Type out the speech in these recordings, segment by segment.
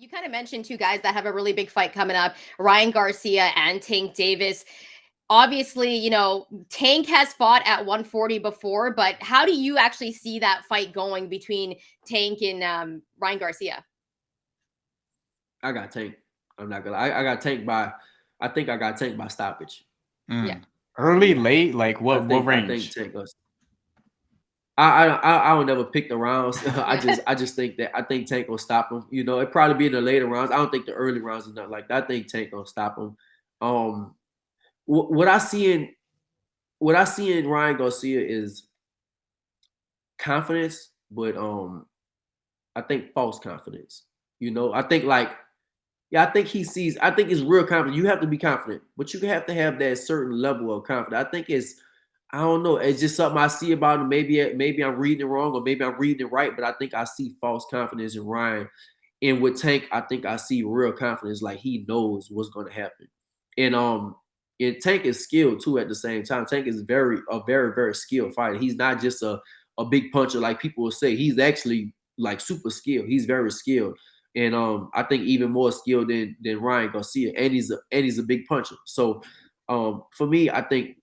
You kind of mentioned two guys that have a really big fight coming up, Ryan GArcia and Tank Davis. Obviously, Tank has fought at 140 before, but how do you actually see that fight going between Tank and Ryan GArcia? I got Tank. I'm not gonna. I got Tank by. I think I got Tank by stoppage. Yeah. Early, Yeah. late, like what I think range? Tank us. I don't never pick the rounds. I just think that I think Tank will stop him. It probably be in the later rounds. I don't think the early rounds is not like that. I think Tank gonna stop him. Um, what I see in Ryan Garcia is confidence, but I think false confidence. I think I think he sees. I think it's real confidence. You have to be confident, but you have to have that certain level of confidence. I think it's. I don't know. It's just something I see about him. Maybe I'm reading it wrong, or maybe I'm reading it right. But I think I see false confidence in Ryan, and with Tank, I think I see real confidence. Like he knows what's going to happen, and Tank is skilled too. At the same time, Tank is very skilled fighter. He's not just a big puncher like people will say. He's actually like super skilled. He's very skilled, and I think even more skilled than Ryan Garcia. And he's a big puncher. So for me, I think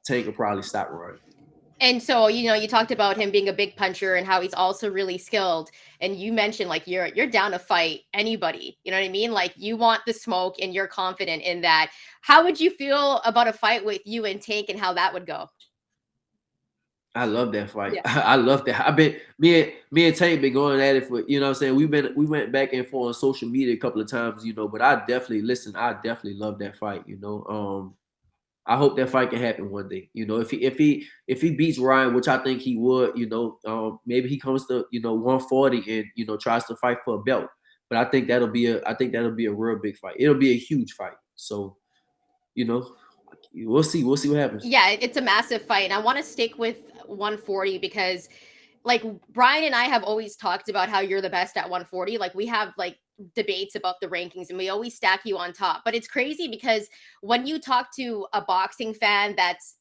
Tank will probably stop Ryan. And so, you talked about him being a big puncher and how he's also really skilled. And you mentioned like you're down to fight anybody. You know what I mean? Like you want the smoke and you're confident in that. How would you feel about a fight with you and Tank and how that would go? I love that fight. Yeah. I love that. I've been me and Tank been going at it for what I'm saying. We went back and forth on social media a couple of times, but I definitely listen. I definitely love that fight. I hope that fight can happen one day. If he beats Ryan, which I think he would, maybe he comes to 140 and tries to fight for a belt. But I think that'll be a real big fight. It'll be a huge fight. So you know, we'll see what happens. Yeah, it's a massive fight. And I want to stick with 140 because like Bryan and I have always talked about how you're the best at 140. Like we have like debates about the rankings and we always stack you on top. But it's crazy because when you talk to a boxing fan that's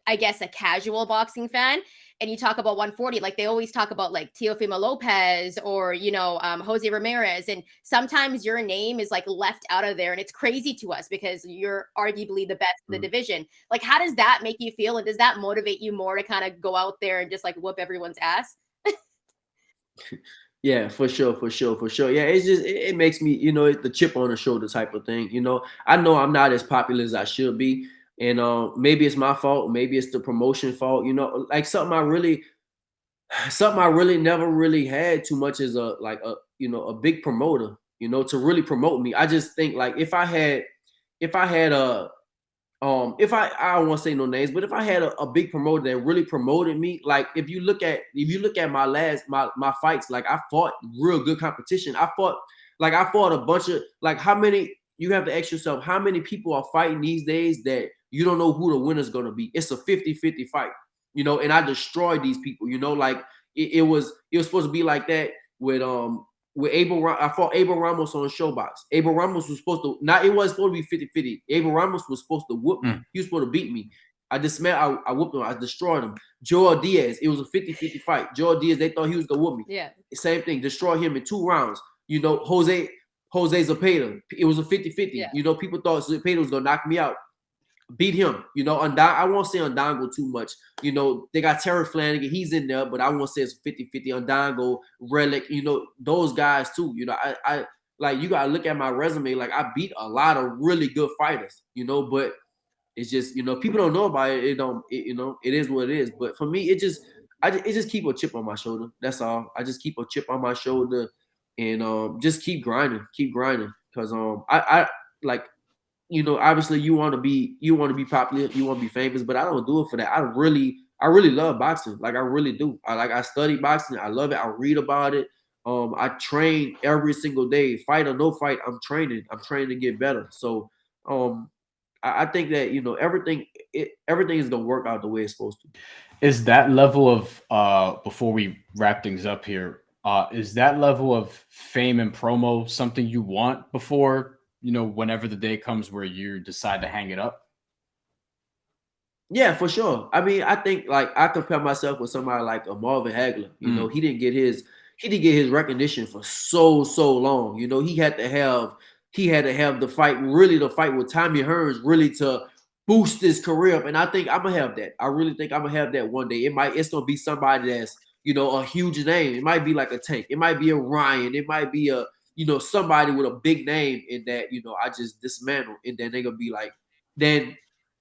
I guess a casual boxing fan and you talk about 140 like they always talk about like Teofimo Lopez or Jose Ramirez and sometimes your name is like left out of there and it's crazy to us because you're arguably the best in the Mm. division. Like how does that make you feel and does that motivate you more to kind of go out there and just like whoop everyone's ass? Yeah, for sure, for sure, for sure. Yeah, it's just it makes me, it's the chip on the shoulder type of thing. I know I'm not as popular as I should be, and maybe it's my fault, maybe it's the promotion fault. Like something I really never really had too much is a big promoter, to really promote me. I just think like if I had if I don't want to say no names, but if I had a big promoter that really promoted me, like if you look at my fights, like I fought real good competition. I fought a bunch of like how many you have to ask yourself how many people are fighting these days that you don't know who the winner's gonna be. It's a 50-50 fight, and I destroyed these people, like it was supposed to be like that with I fought Abel Ramos on Showbox. Abel Ramos was supposed to not. It wasn't supposed to be 50-50. Abel Ramos was supposed to whoop me. Mm. He was supposed to beat me. I whooped him. I destroyed him. Joel Diaz. It was a 50-50 fight. Joel Diaz. They thought he was gonna whoop me. Yeah. Same thing. Destroy him in 2 rounds. Jose Zapata. It was a 50-50. Yeah. People thought Zapata was gonna knock me out. Beat him. I won't say Undango too much. They got Terry Flanagan. He's in there, but I won't say it's 50-50. Undango, Relic, those guys too. I like you gotta look at my resume. Like I beat a lot of really good fighters, but it's just, people don't know about it. It don't, it is what it is. But for me, it just keep a chip on my shoulder. That's all. I just keep a chip on my shoulder and just keep grinding. Keep grinding. Cause I like obviously you want to be popular, you want to be famous, but I don't do it for that. I really love boxing. Like I really do. I study boxing. I love it. I read about it. I train every single day, fight or no fight. I'm training. I'm training to get better. So, um, I think that everything is gonna work out the way it's supposed to. Is that level of before we wrap things up here, is that level of fame and promo something you want before, whenever the day comes where you decide to hang it up? Yeah, for sure. I mean, I think like I compare myself with somebody like a Marvin Hagler. Mm. He didn't get he didn't get his recognition for so long. You know, he had to have the fight, really the fight with Tommy Hearns, really to boost his career up. And I think I'm gonna have that. I really think I'm gonna have that one day. It's gonna be somebody that's, you know, a huge name. It might be like a Tank. It might be a Ryan. It might be a, you know, somebody with a big name in that, you know, I just dismantle, and then they're gonna be like, then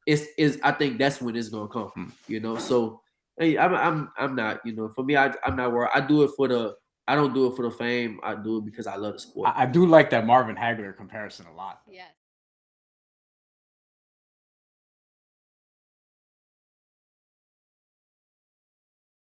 it's I think that's when it's gonna come, you know. So hey, I'm not, you know, for me, I'm not worried. I don't do it for the fame. I do it because I love the sport. I do like that Marvin Hagler comparison a lot. Yes.